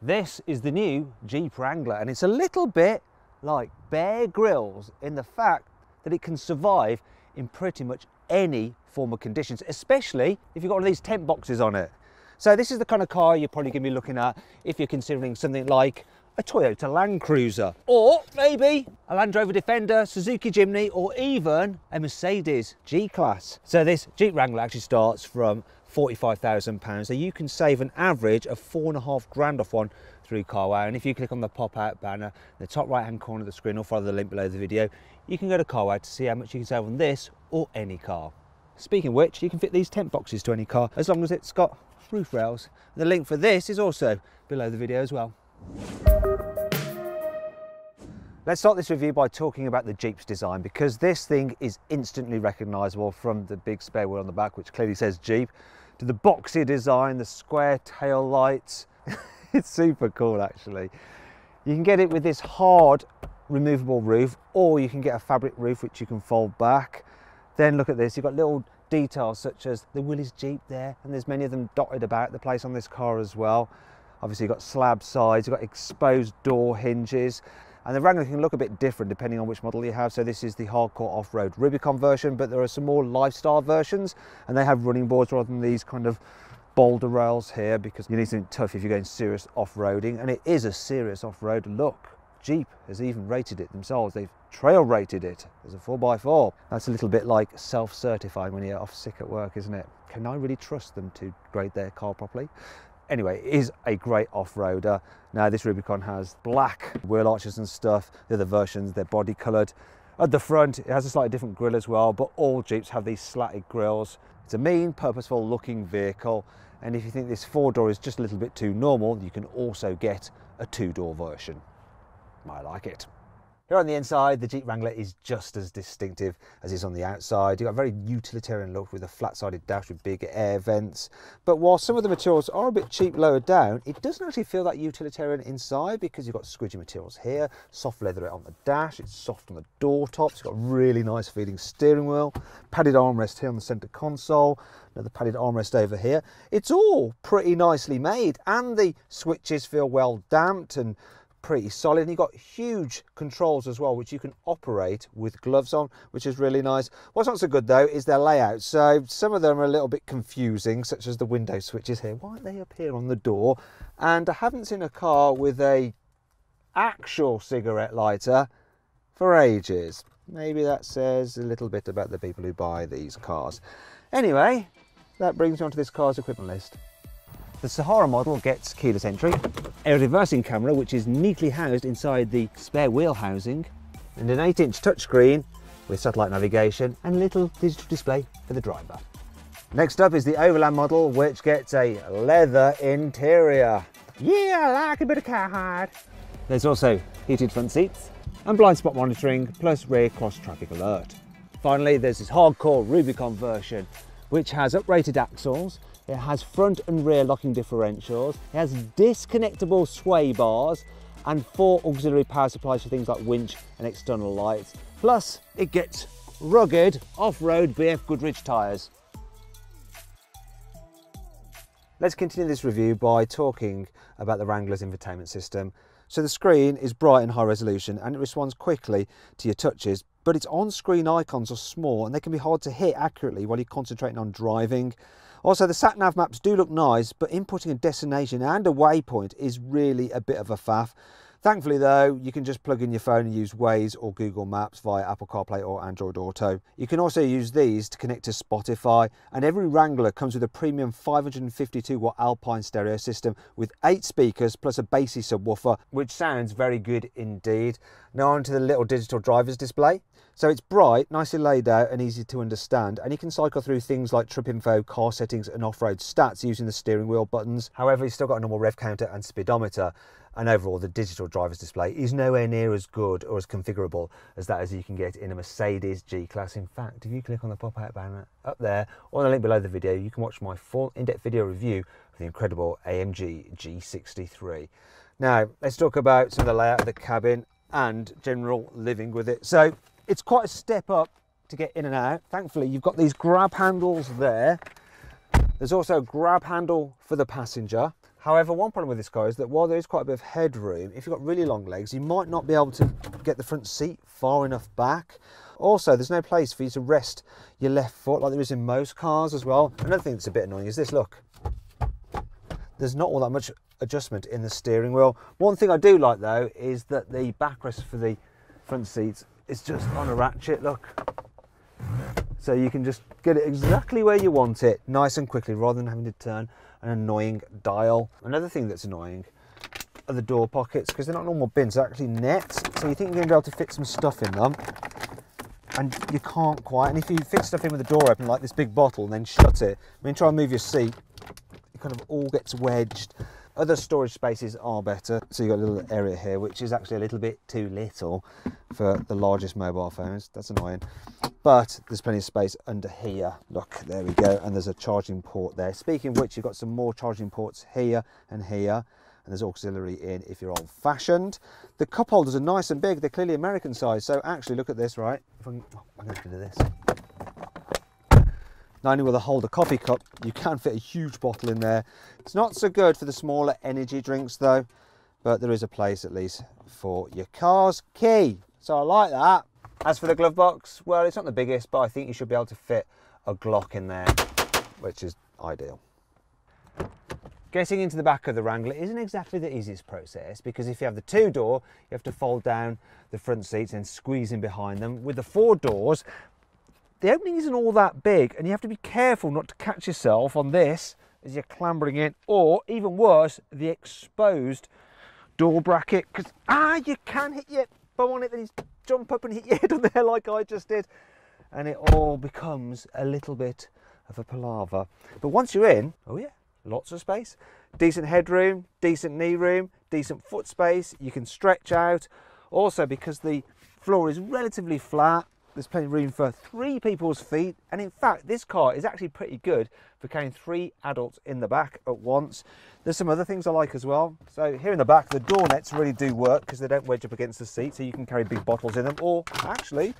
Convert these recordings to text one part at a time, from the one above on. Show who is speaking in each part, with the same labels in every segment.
Speaker 1: This is the new Jeep Wrangler, and it's a little bit like Bear Grylls in the fact that it can survive in pretty much any form of conditions, especially if you've got one of these tent boxes on it. So this is the kind of car you're probably going to be looking at if you're considering something like a Toyota Land Cruiser, or maybe a Land Rover Defender, Suzuki Jimny, or even a Mercedes G-Class. So this Jeep Wrangler actually starts from £45,000, so you can save an average of £4.5 grand off one through carwow. And if you click on the pop-out banner in the top right hand corner of the screen or follow the link below the video, you can go to carwow to see how much you can save on this or any car. Speaking of which, you can fit these tent boxes to any car as long as it's got roof rails. The link for this is also below the video as well. Let's start this review by talking about the Jeep's design, because this thing is instantly recognisable, from the big spare wheel on the back which clearly says Jeep, to the boxy design, the square tail lights. It's super cool actually. You can get it with this hard removable roof, or you can get a fabric roof which you can fold back. Then look at this, you've got little details such as the Willys Jeep there, and there's many of them dotted about the place on this car as well. Obviously you've got slab sides, you've got exposed door hinges, and the Wrangler can look a bit different depending on which model you have. So this is the hardcore off-road Rubicon version, but there are some more lifestyle versions, and they have running boards rather than these kind of boulder rails here, because you need something tough if you're going serious off-roading, and it is a serious off-road look. Jeep has even rated it themselves. They've trail rated it as a 4x4. That's a little bit like self-certifying when you're off sick at work, isn't it? Can I really trust them to grade their car properly? Anyway, it is a great off-roader. Now this Rubicon has black wheel arches and stuff. The other versions, they're body coloured. At the front, it has a slightly different grille as well, but all Jeeps have these slatted grilles. It's a mean, purposeful looking vehicle. And if you think this 4-door is just a little bit too normal, you can also get a 2-door version. I like it. Here on the inside, the Jeep Wrangler is just as distinctive as is on the outside. You've got a very utilitarian look with a flat-sided dash with big air vents. But while some of the materials are a bit cheap lower down, it doesn't actually feel that utilitarian inside, because you've got squidgy materials here, soft leather on the dash, it's soft on the door tops, it's got a really nice feeling steering wheel, padded armrest here on the centre console, another padded armrest over here. It's all pretty nicely made, and the switches feel well damped and pretty solid, and you've got huge controls as well which you can operate with gloves on, which is really nice. What's not so good though is their layout. So some of them are a little bit confusing, such as the window switches here. Why aren't they up here on the door? And I haven't seen a car with a actual cigarette lighter for ages. Maybe that says a little bit about the people who buy these cars. Anyway, that brings me on to this car's equipment list. The Sahara model gets keyless entry, a reversing camera which is neatly housed inside the spare wheel housing, and an 8-inch touchscreen with satellite navigation and a little digital display for the driver. Next up is the Overland model, which gets a leather interior. Yeah, I like a bit of cowhide. There's also heated front seats and blind spot monitoring, plus rear cross traffic alert. Finally, there's this hardcore Rubicon version, which has uprated axles. It has front and rear locking differentials, it has disconnectable sway bars, and 4 auxiliary power supplies for things like winch and external lights. Plus, it gets rugged off-road BF Goodrich tyres. Let's continue this review by talking about the Wrangler's infotainment system. So the screen is bright and high resolution, and it responds quickly to your touches, but its on-screen icons are small and they can be hard to hit accurately while you're concentrating on driving. Also, the sat-nav maps do look nice, but inputting a destination and a waypoint is really a bit of a faff. Thankfully though, you can just plug in your phone and use Waze or Google Maps via Apple CarPlay or Android Auto. You can also use these to connect to Spotify, and every Wrangler comes with a premium 552-watt Alpine stereo system with 8 speakers plus a bassy subwoofer, which sounds very good indeed. Now onto the little digital driver's display. So it's bright, nicely laid out and easy to understand, and you can cycle through things like trip info, car settings and off-road stats using the steering wheel buttons. However, you've still got a normal rev counter and speedometer, and overall the digital driver's display is nowhere near as good or as configurable as that as you can get in a Mercedes G-Class. In fact, if you click on the pop-out banner up there or the link below the video, you can watch my full in-depth video review of the incredible AMG G63. Now, let's talk about some of the layout of the cabin and general living with it. So it's quite a step up to get in and out. Thankfully, you've got these grab handles there. There's also a grab handle for the passenger. However, one problem with this car is that while there is quite a bit of headroom, if you've got really long legs, you might not be able to get the front seat far enough back. Also, there's no place for you to rest your left foot like there is in most cars as well. Another thing that's a bit annoying is this, look. There's not all that much adjustment in the steering wheel. One thing I do like though is that the backrest for the front seats is just on a ratchet, look. So you can just get it exactly where you want it, nice and quickly, rather than having to turn an annoying dial. Another thing that's annoying are the door pockets, because they're not normal bins, they're actually nets. So you think you're going to be able to fit some stuff in them, and you can't quite. And if you fit stuff in with the door open, like this big bottle, and then shut it, I mean, try and move your seat, it kind of all gets wedged. Other storage spaces are better. So you've got a little area here, which is actually a little bit too little for the largest mobile phones. That's annoying. But there's plenty of space under here. Look, there we go. And there's a charging port there. Speaking of which, you've got some more charging ports here and here. And there's auxiliary in if you're old fashioned. The cup holders are nice and big. They're clearly American size. So actually, look at this, right? I'm going to do this. Not only will they hold a coffee cup, you can fit a huge bottle in there. It's not so good for the smaller energy drinks though, but there is a place at least for your car's key. So I like that. As for the glove box, well, it's not the biggest, but I think you should be able to fit a Glock in there, which is ideal. Getting into the back of the Wrangler isn't exactly the easiest process, because if you have the 2-door, you have to fold down the front seats and squeeze in behind them. With the 4 doors, the opening isn't all that big, and you have to be careful not to catch yourself on this as you're clambering in, or even worse, the exposed door bracket, because you can hit your bum on it, then you jump up and hit your head on there like I just did, and it all becomes a little bit of a palaver. But once you're in, oh yeah, lots of space, decent headroom, decent knee room, decent foot space, you can stretch out. Also, because the floor is relatively flat, there's plenty of room for 3 people's feet, and in fact this car is actually pretty good for carrying 3 adults in the back at once. There's some other things I like as well. So here in the back, the door nets really do work because they don't wedge up against the seat, so you can carry big bottles in them, or actually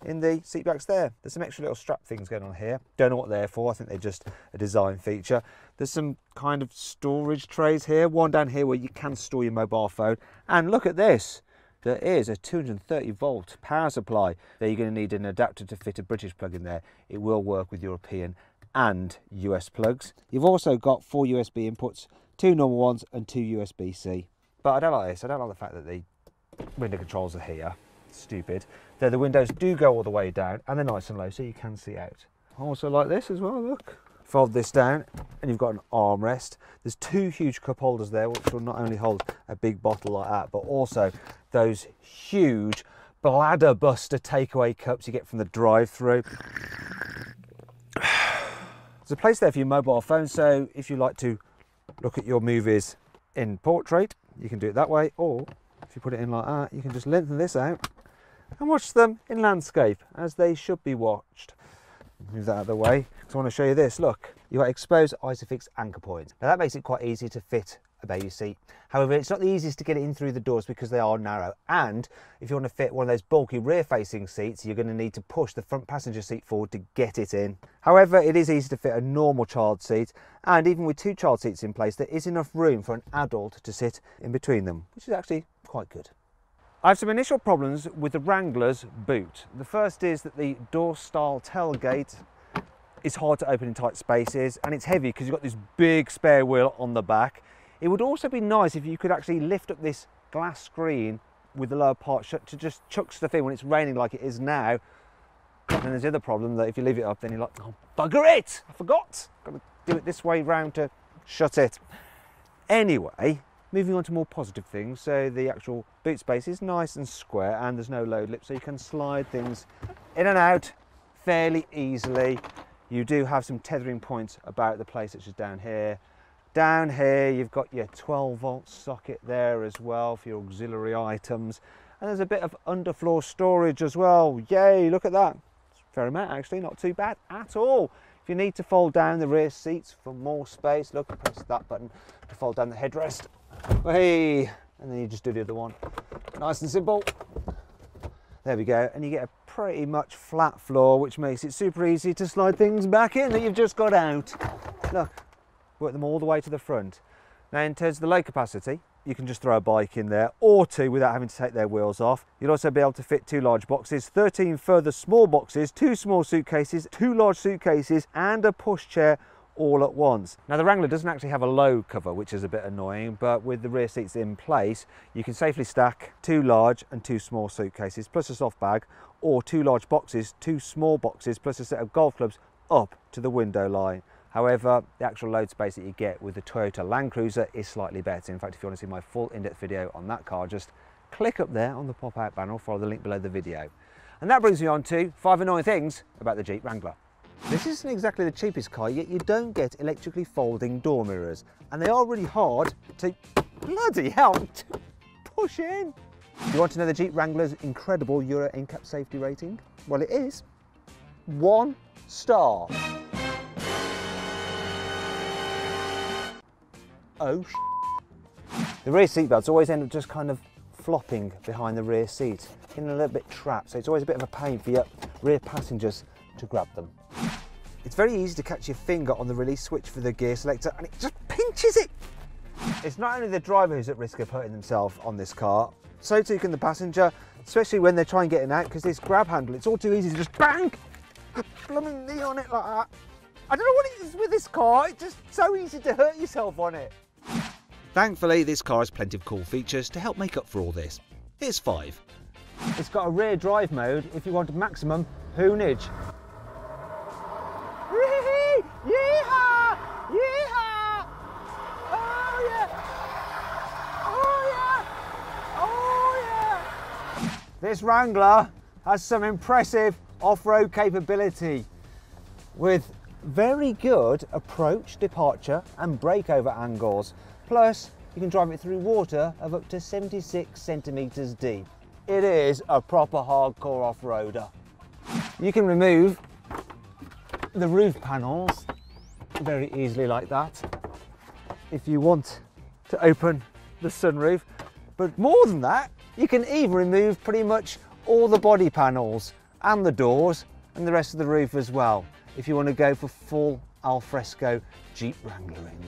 Speaker 1: in the seat backs there. There's some extra little strap things going on here. Don't know what they're for, I think they're just a design feature. There's some kind of storage trays here, one down here where you can store your mobile phone, and look at this. There is a 230 volt power supply. There you're going to need an adapter to fit a British plug in there. It will work with European and US plugs. You've also got 4 USB inputs, 2 normal ones and 2 USB-C. But I don't like this. I don't like the fact that the window controls are here. Stupid. Though the windows do go all the way down and they're nice and low so you can see out. I also like this as well, look. Fold this down and you've got an armrest. There's 2 huge cup holders there, which will not only hold a big bottle like that, but also those huge bladder buster takeaway cups you get from the drive-through. There's a place there for your mobile phone, so if you like to look at your movies in portrait, you can do it that way, or if you put it in like that, you can just lengthen this out and watch them in landscape as they should be watched. Move that out of the way, because I want to show you this. Look, you've got exposed Isofix anchor points. Now that makes it quite easy to fit a baby seat. However, it's not the easiest to get it in through the doors because they are narrow, and if you want to fit one of those bulky rear-facing seats, you're going to need to push the front passenger seat forward to get it in. However, it is easy to fit a normal child seat, and even with 2 child seats in place, there is enough room for an adult to sit in between them, which is actually quite good. I have some initial problems with the Wranglers Boot. The first is that the door-style tailgate is hard to open in tight spaces, and it's heavy because you've got this big spare wheel on the back. It would also be nice if you could actually lift up this glass screen with the lower part shut to just chuck stuff in when it's raining like it is now. And there's the other problem that if you leave it up, then you're like, oh, bugger it, I forgot. Got to do it this way round to shut it. Anyway, moving on to more positive things. So the actual boot space is nice and square, and there's no load lip, so you can slide things in and out fairly easily. You do have some tethering points about the place, such as down here. Down here, you've got your 12-volt socket there as well for your auxiliary items. And there's a bit of underfloor storage as well. Yay, look at that. It's a fair amount, actually, not too bad at all. If you need to fold down the rear seats for more space, look, press that button to fold down the headrest. Hey, and then you just do the other one. Nice and simple. There we go, and you get a pretty much flat floor, which makes it super easy to slide things back in that you've just got out. Look, work them all the way to the front. Now in terms of the load capacity, you can just throw a bike in there or two without having to take their wheels off. You'll also be able to fit 2 large boxes, 13 further small boxes, 2 small suitcases, 2 large suitcases and a pushchair all at once. Now the Wrangler doesn't actually have a low cover, which is a bit annoying, but with the rear seats in place, you can safely stack 2 large and 2 small suitcases plus a soft bag, or 2 large boxes, 2 small boxes plus a set of golf clubs up to the window line. However, the actual load space that you get with the Toyota Land Cruiser is slightly better. In fact, if you want to see my full in-depth video on that car, just click up there on the pop-out panel, follow the link below the video. And that brings me on to 5 annoying things about the Jeep Wrangler. This isn't exactly the cheapest car, yet you don't get electrically folding door mirrors. And they are really hard to, bloody hell, to push in. You want to know the Jeep Wrangler's incredible Euro NCAP safety rating? Well, it is 1 star. Oh, the rear seat belts always end up just kind of flopping behind the rear seat, getting a little bit trapped, so it's always a bit of a pain for your rear passengers to grab them. It's very easy to catch your finger on the release switch for the gear selector and it just pinches it. It's not only the driver who's at risk of hurting themselves on this car, so too can the passenger, especially when they're trying getting out, because this grab handle, it's all too easy to just bang a blooming knee on it like that. I don't know what it is with this car, it's just so easy to hurt yourself on it. Thankfully, this car has plenty of cool features to help make up for all this. Here's 5. It's got a rear drive mode if you want maximum hoonage. Yeehaw! Yeehaw! Oh yeah! Oh yeah! Oh yeah! This Wrangler has some impressive off-road capability with very good approach, departure and breakover angles. Plus, you can drive it through water of up to 76 centimetres deep. It is a proper hardcore off-roader. You can remove the roof panels very easily like that if you want to open the sunroof. But more than that, you can even remove pretty much all the body panels and the doors and the rest of the roof as well, if you want to go for full alfresco Jeep Wranglering.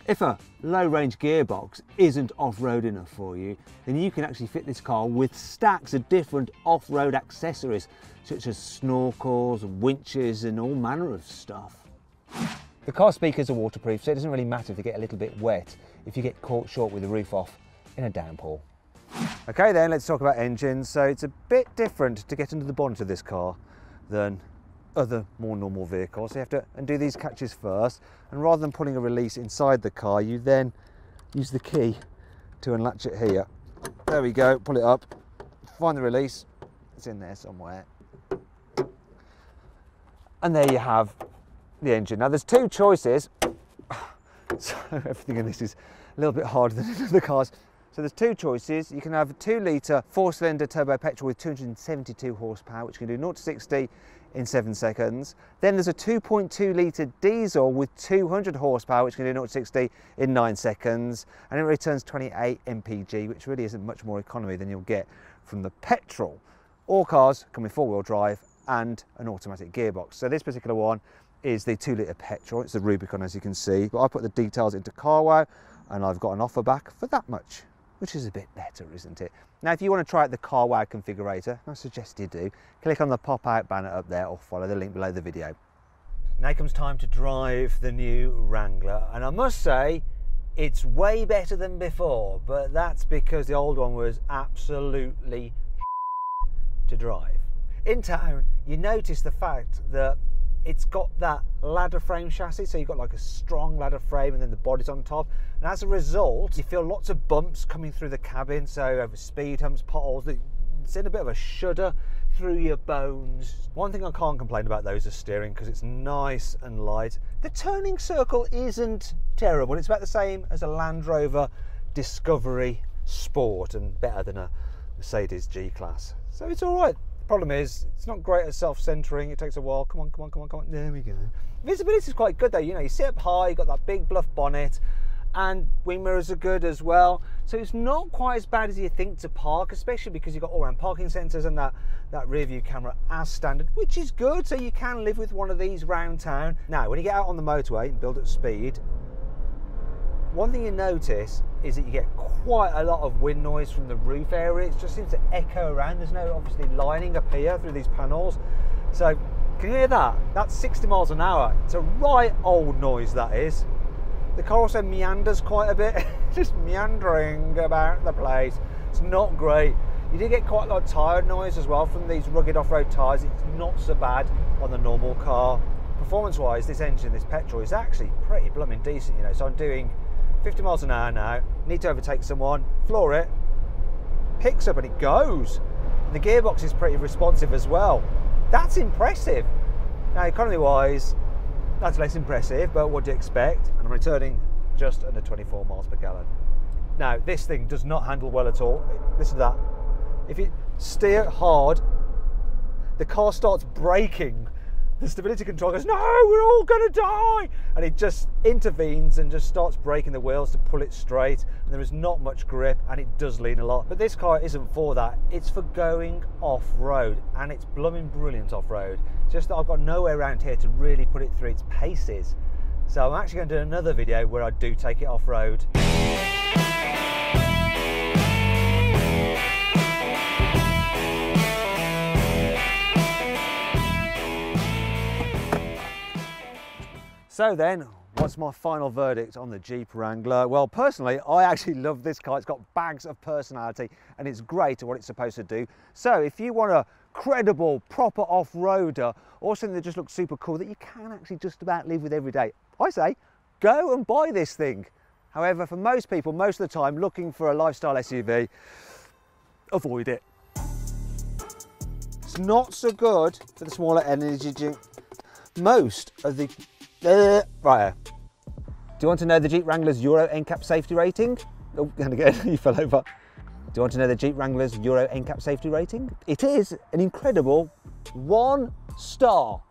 Speaker 1: If a low-range gearbox isn't off-road enough for you, then you can actually fit this car with stacks of different off-road accessories, such as snorkels, winches and all manner of stuff. The car speakers are waterproof, so it doesn't really matter if they get a little bit wet if you get caught short with the roof off in a downpour. Okay then, let's talk about engines. So it's a bit different to get under the bonnet of this car than other more normal vehicles. So you have to undo these catches first, and rather than pulling a release inside the car, you then use the key to unlatch it here. There we go, pull it up, find the release, it's in there somewhere. And there you have the engine. Now there's 2 choices, so everything in this is a little bit harder than in other cars. So there's 2 choices. You can have a 2-litre 4-cylinder turbo petrol with 272 horsepower, which can do 0 to 60 in 7 seconds. Then there's a 2.2-litre diesel with 200 horsepower, which can do 0 to 60 in 9 seconds, and it returns 28 mpg, which really isn't much more economy than you'll get from the petrol. All cars come with 4-wheel drive and an automatic gearbox. So this particular one is the 2-litre petrol. It's the Rubicon, as you can see, but I put the details into carwow and I've got an offer back for that much, which is a bit better, isn't it? Now, if you want to try out the carwow configurator, I suggest you do, click on the pop-out banner up there or follow the link below the video. Now comes time to drive the new Wrangler, and I must say, it's way better than before, but that's because the old one was absolutely to drive. In town, you notice the fact that it's got that ladder frame chassis, so you've got like a strong ladder frame and then the body's on top, and as a result you feel lots of bumps coming through the cabin, so over speed humps, potholes, that send a bit of a shudder through your bones. One thing I can't complain about though is the steering, because it's nice and light. The turning circle isn't terrible, it's about the same as a Land Rover Discovery Sport and better than a Mercedes G-Class, so it's all right. Problem is, it's not great at self-centering. It takes a while. Come on, come on, come on, come on. There we go. Visibility is quite good though. You know, you sit up high, you've got that big bluff bonnet, and wing mirrors are good as well. So it's not quite as bad as you think to park, especially because you've got all-round parking sensors and that rear view camera as standard, which is good. So you can live with one of these round town. Now, when you get out on the motorway and build at speed, One thing you notice is that you get quite a lot of wind noise from the roof area. It just seems to echo around. There's no obviously lining up here through these panels. So can you hear that? That's 60 miles an hour. It's a right old noise, that is. The car also meanders quite a bit, just meandering about the place. It's not great. You do get quite a lot of tyre noise as well from these rugged off-road tyres. It's not so bad on the normal car. Performance-wise, this engine, this petrol, is actually pretty blooming decent, you know. So I'm doing 50 miles an hour now, need to overtake someone, floor it, picks up and it goes. And the gearbox is pretty responsive as well. That's impressive. Now, economy-wise, that's less impressive, but what do you expect? And I'm returning just under 24 miles per gallon. Now, this thing does not handle well at all. Listen to that. If you steer hard, the car starts braking. The stability control goes, no, we're all gonna die! And it just intervenes and just starts braking the wheels to pull it straight, and there is not much grip, and it does lean a lot. But this car isn't for that. It's for going off-road, and it's blooming brilliant off-road. Just that I've got nowhere around here to really put it through its paces. So I'm actually going to do another video where I do take it off-road. So then, what's my final verdict on the Jeep Wrangler? Well, personally, I actually love this car. It's got bags of personality and it's great at what it's supposed to do. So if you want a credible, proper off-roader or something that just looks super cool that you can actually just about live with every day, I say, go and buy this thing. However, for most people, most of the time, looking for a lifestyle SUV, avoid it. It's not so good for the smaller energy drink. Most of the right here. Do you want to know the Jeep Wrangler's Euro NCAP safety rating? Oh, and again, you fell over. Do you want to know the Jeep Wrangler's Euro NCAP safety rating? It is an incredible 1 star.